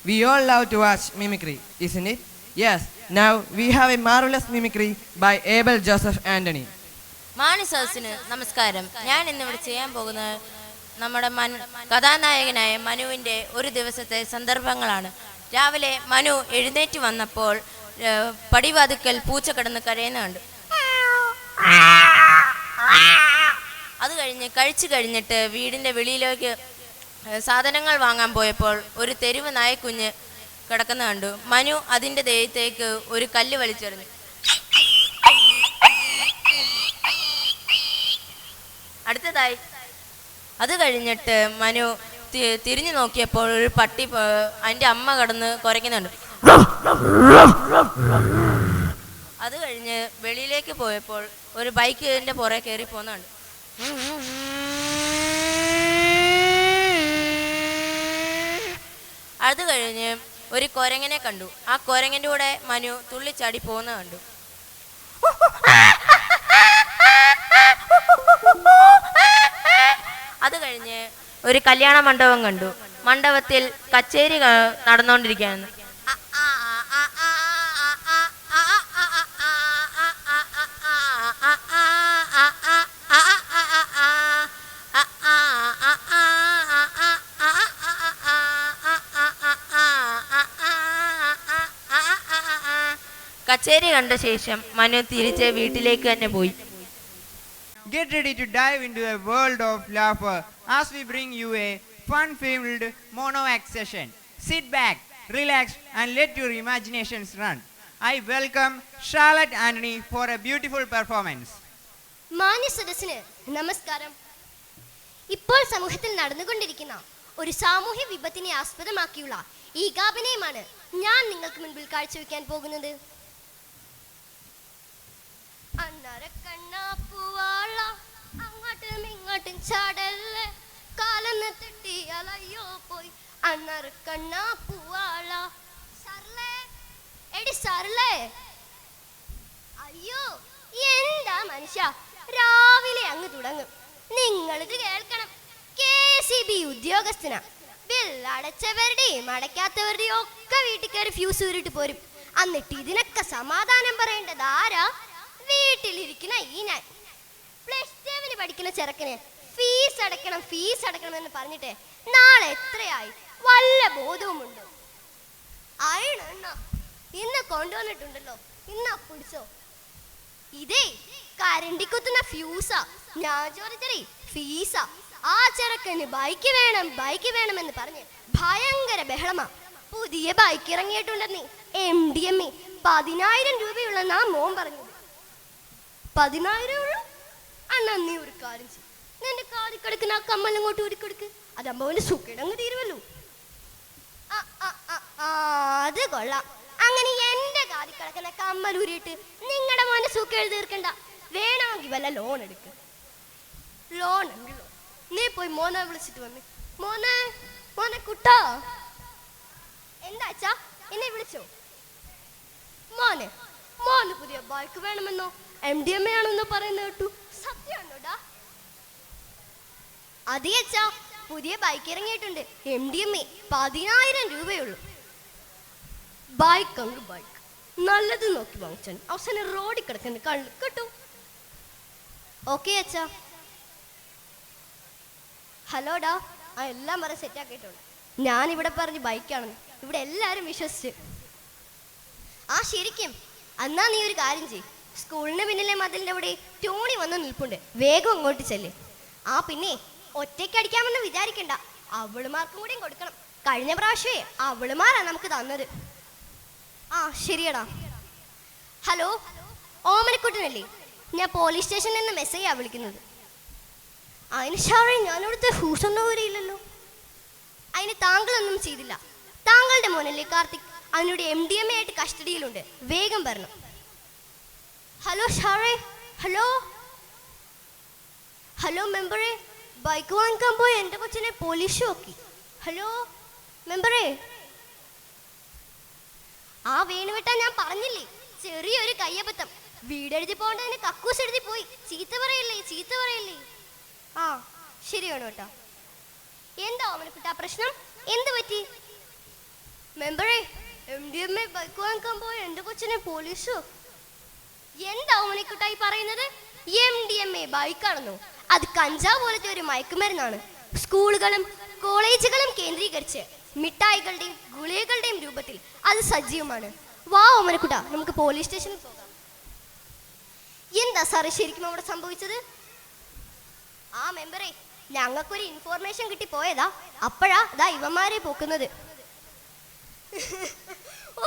We all love to watch mimicry, isn't it? Yes, now we have a marvelous mimicry by Abel Joseph Anthony. മാനിസസിന് നമസ്കാരം. ഞാൻ ഇന്നിവിടെ ചെയ്യാൻ പോകുന്നത് നമ്മുടെ കഥാനായകനായ മനുവിൻ്റെ ഒരു ദിവസത്തെ സന്ദർഭങ്ങളാണ്. രാവിലെ മനു എഴുന്നേറ്റ് വന്നപ്പോൾ പടിവാതിക്കൽ പൂച്ച കിടന്ന് കരയുന്ന കണ്ടു. അത് കഴിച്ചു കഴിഞ്ഞിട്ട് വീടിൻ്റെ വെളിയിലേക്ക് സാധനങ്ങൾ വാങ്ങാൻ പോയപ്പോൾ ഒരു തെരുവ് നായക്കുഞ്ഞ് കിടക്കുന്ന കണ്ടു. മനു അതിൻ്റെ ദേഹത്തേക്ക് ഒരു കല്ല് വലിച്ചെറിഞ്ഞു. അടുത്തതായി അത് കഴിഞ്ഞിട്ട് മനു തിരിഞ്ഞു നോക്കിയപ്പോൾ ഒരു പട്ടി അതിൻ്റെ അമ്മ കിടന്ന് കുരയ്ക്കുന്നുണ്ട്. അത് കഴിഞ്ഞ് വെളിയിലേക്ക് പോയപ്പോൾ ഒരു ബൈക്കിൻ്റെ പുറകെ കയറി പോകുന്നുണ്ട്. അത് കഴിഞ്ഞ് ഒരു കുരങ്ങനെ കണ്ടു. ആ കുരങ്ങൻ്റെ കൂടെ മനു തുള്ളിച്ചാടി പോകുന്ന കണ്ടു. അത് കഴിഞ്ഞ് ഒരു കല്യാണ മണ്ഡപം കണ്ടു. മണ്ഡപത്തിൽ കച്ചേരി നടന്നുകൊണ്ടിരിക്കുകയാണ്. കച്ചേരി കണ്ട ശേഷം മനു തിരിച്ച് വീട്ടിലേക്ക് തന്നെ പോയി. Get ready to dive into a world of laughter as we bring you a fun-filled mono-act session. Sit back, relax, and let your imaginations run. I welcome Charlotte Anthony for a beautiful performance. മാന്യ സദസ്സിന് നമസ്കാരം. ഇപ്പോൾ സമൂഹത്തിൽ നടന്നുകൊണ്ടിരിക്കുന്ന ഒരു സാമൂഹ്യ വിപത്തിനെ ആസ്പദമാക്കിയുള്ള ഈ ഗാപനയമാണ് ഞാൻ നിങ്ങൾക്ക് മുൻപിൽ കാഴ്ചവെക്കാൻ പോകുന്നത്. അന്നരക്കണ്ണാപ്പൂവാള അങ്ങോട്ടും ഇങ്ങോട്ടും ചാടല്ലേ, കാലന്ന് തെട്ടിയാലയ്യോ പോയി അന്നരക്കണ്ണാപ്പൂവാള. സർലേ എടി സർലേ, അയ്യോ എന്താ മനുഷ്യ, രാവിലെ അങ്ങ് തുടങ്ങും. നിങ്ങളിത് കേൾക്കണം. KCB ഉദ്യോഗസ്ഥന. ബില്ലടച്ചവരുടെയും അടയ്ക്കാത്തവരുടെയും ഒക്കെ വീട്ടിൽ കയറി ഫ്യൂസ് ഊരിട്ട് പോരും. എന്നിട്ട് ഇതിനൊക്കെ സമാധാനം പറയേണ്ടത് ആരാ? വീട്ടിലിരിക്കുന്ന ഈ ഞാൻ. +2 പഠിക്കുന്ന ചെറുക്കന് ഫീസ് അടയ്ക്കണം എന്ന് പറഞ്ഞിട്ട് നാളെ എത്രയായി? വല്ല ബോധവുമുണ്ടോ? അയണെണ്ണ ഇന്ന് കൊണ്ടുവന്നിട്ടുണ്ടല്ലോ, ഇന്നാ പിടിച്ചോ. ഇതേ കരണ്ടിക്കുത്തുന്ന ഫ്യൂസാ. ഞാൻ ചോദിച്ചേ ഫീസാ. ആ ചെറുക്കന് ബൈക്ക് വേണം എന്ന് പറഞ്ഞ് ഭയങ്കര ബഹളമാ. പുതിയ ബൈക്ക് ഇറങ്ങിയിട്ടുണ്ടെന്നേ, MDMA 10,000 രൂപയുള്ള നാ മോൻ പറഞ്ഞു. 10,000 ഉള്ളു? അണ്ണാ നീ ഒരു കാര്യം ചെയ്യും, നിന്റെ കാതി കിടക്കുന്ന ആ കമ്മൽ അങ്ങോട്ട് ഊരിക്കൊടുക്ക്. അതാകുമ്പോ അവന്റെ സുഖിടങ്ങ് തീരുമല്ലോ. അത് കൊള്ളാം. അങ്ങനെ എന്റെ കാതി കിടക്കുന്ന കമ്മൽ ഊരിയിട്ട് നിങ്ങളുടെ മോന്റെ സുഖം തീർക്കണ്ട. വേണമെങ്കിൽ വല്ല ലോൺ എടുക്ക. ലോൺ ഉണ്ടല്ലോ, നീ പോയി മോനെ വിളിച്ചിട്ട് വന്ന്. മോനെ കുട്ടാ, എന്താച്ചാ എന്നെ വിളിച്ചോ? മോന് പുതിയ ബൈക്ക് വേണമെന്നോ MDMA ആണെന്നോ പറയുന്ന കേട്ടു. സത്യമാണോടാ? അതേ അച്ഛാ, പുതിയ ബൈക്ക് ഇറങ്ങിയിട്ടുണ്ട്. MDMA 10,000 രൂപയുള്ളൂ. ബൈക്ക് നല്ലത് നോക്കി വാങ്ങിച്ചാൽ അവസാനം റോഡിൽ കിടക്കുന്ന കള്ളു കേട്ടു. ഓക്കെ അച്ഛാ. ഹലോടാ, എല്ലാം പറ സെറ്റാക്കിയിട്ടുണ്ട്. ഞാനിവിടെ പറഞ്ഞ് ബൈക്കാണെന്ന് ഇവിടെ എല്ലാവരും വിശ്വസിച്ച്. ശരിക്കും? എന്നാ നീ ഒരു കാര്യം ചെയ്യ്, സ്കൂളിന് പിന്നിലെ മതിലിൻ്റെ അവിടെ ടോണി വന്ന് നിൽപ്പുണ്ട്, വേഗം അങ്ങോട്ട് ചെല്ല്. പിന്നെ ഒറ്റയ്ക്ക് അടിക്കാമെന്ന് വിചാരിക്കണ്ട, അവളുമാർക്കും കൂടിയും കൊടുക്കണം. കഴിഞ്ഞ പ്രാവശ്യമേ അവളുമാരാ നമുക്ക് തന്നത്. ശരിയടാ. ഹലോ, ഓമനക്കുട്ടനല്ലേ? ഞാൻ പോലീസ് സ്റ്റേഷനിൽ നിന്ന് മെസ്സേജാണ് വിളിക്കുന്നത്. അതിന് ഷാറേ, ഞാനിവിടുത്തെ ഹൂസൊന്നും വരെയില്ലല്ലോ. അതിന് താങ്കളൊന്നും ചെയ്തില്ല. താങ്കളുടെ മോനല്ലേ കാർത്തിക്, അതിനോട് MDMA ആയിട്ട് കസ്റ്റഡിയിലുണ്ട്, വേഗം വരണം. ഹലോ ഷാറേ. ഹലോ മെമ്പറേ, ബൈക്ക് വാങ്ങിക്കാൻ പോയി എൻ്റെ കൊച്ചിനെ പോലീസ് നോക്കി. ഹലോ മെമ്പറേ. വേണുവെട്ടാ, ഞാൻ പറഞ്ഞില്ലേ ചെറിയൊരു കയ്യബദ്ധം. വീടെഴുതി പോകേണ്ടതിന് കക്കൂസ് എഴുതി പോയി. ചീത്ത പറയില്ലേ. ശരി വേണുവെട്ടാ. എന്താ ഓമനക്കുട്ടാ പ്രശ്നം? എന്ത് പറ്റി? മെമ്പറേ, MDMA ബൈക്ക് വാങ്ങിക്കാൻ പോയ എന്റെ കൊച്ചിനെ പോലീസോ? എന്താ ഓമനിക്കുട്ടായി പറയുന്നത്? MDMA ബൈക്കാണെന്നോ? അത് കഞ്ചാവ് പോലത്തെ ഒരു മയക്കുമരുന്നാണ്. സ്കൂളുകളും കോളേജുകളും കേന്ദ്രീകരിച്ച് മിഠായികളുടെയും ഗുളികകളുടെയും രൂപത്തിൽ അത് സജീവമാണ്. വാ ഓമനക്കുട്ട, നമുക്ക് പോലീസ് സ്റ്റേഷനിൽ പോകാം. എന്താ സാറേ ശരിക്കും അവിടെ സംഭവിച്ചത്? ആ മെമ്പറേ, ഞങ്ങൾക്കൊരു ഇൻഫോർമേഷൻ കിട്ടി പോയതാ. അപ്പോഴാ ദാ ഇവന്മാരെ പോക്കുന്നത്.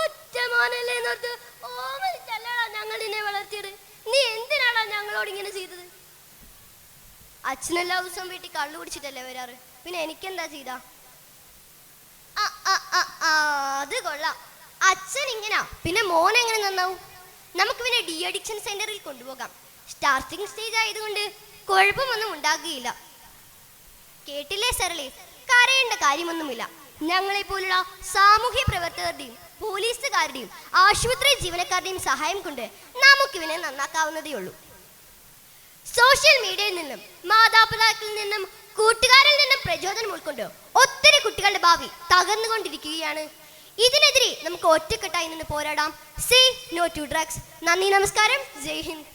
ഒറ്റമോനല്ലേ എന്നോർത്ത് ഓമനിച്ചല്ലടാ ഞങ്ങൾ നിന്നെ വളർത്തിയത്. നീ എന്തിനാടാ ഞങ്ങളോട് ഇങ്ങനെ ചെയ്തത്? അച്ഛനെല്ലാ ദിവസവും വീട്ടിൽ കള്ളു കുടിച്ചിട്ടല്ലേ വരാറ്, പിന്നെ എനിക്കെന്താ ചെയ്താ? അത് കൊള്ളാം. അച്ഛൻ ഇങ്ങനാ, പിന്നെ മോൻ എങ്ങനെ നന്നാവും? നമുക്ക് പിന്നെ ഡി അഡിക്ഷൻ സെന്ററിൽ കൊണ്ടുപോകാം. സ്റ്റാർട്ടിംഗ് സ്റ്റേജ് ആയതുകൊണ്ട് കുഴപ്പമൊന്നും ഉണ്ടാകുകയില്ല. കേട്ടില്ലേ സരളി, കരയേണ്ട കാര്യമൊന്നുമില്ല. ഞങ്ങളെ പോലുള്ള സാമൂഹ്യ പ്രവർത്തകരുടെയും പോലീസുകാരുടെയും ആശുപത്രി ജീവനക്കാരുടെയും സഹായം കൊണ്ട് നമുക്കിവനെ നന്നാക്കാവുന്നതേ ഉള്ളൂ. സോഷ്യൽ മീഡിയയിൽ നിന്നും മാതാപിതാക്കളിൽ നിന്നും കൂട്ടുകാരിൽ നിന്നും പ്രചോദനം ഉൾക്കൊണ്ട് ഒത്തിരി കുട്ടികളുടെ ഭാവി തകർന്നുകൊണ്ടിരിക്കുകയാണ്. ഇതിനെതിരെ നമുക്ക് ഒറ്റക്കെട്ടായി നിന്ന് പോരാടാം. Say no to drugs. നന്ദി, നമസ്കാരം, ജയ് ഹിന്ദ്.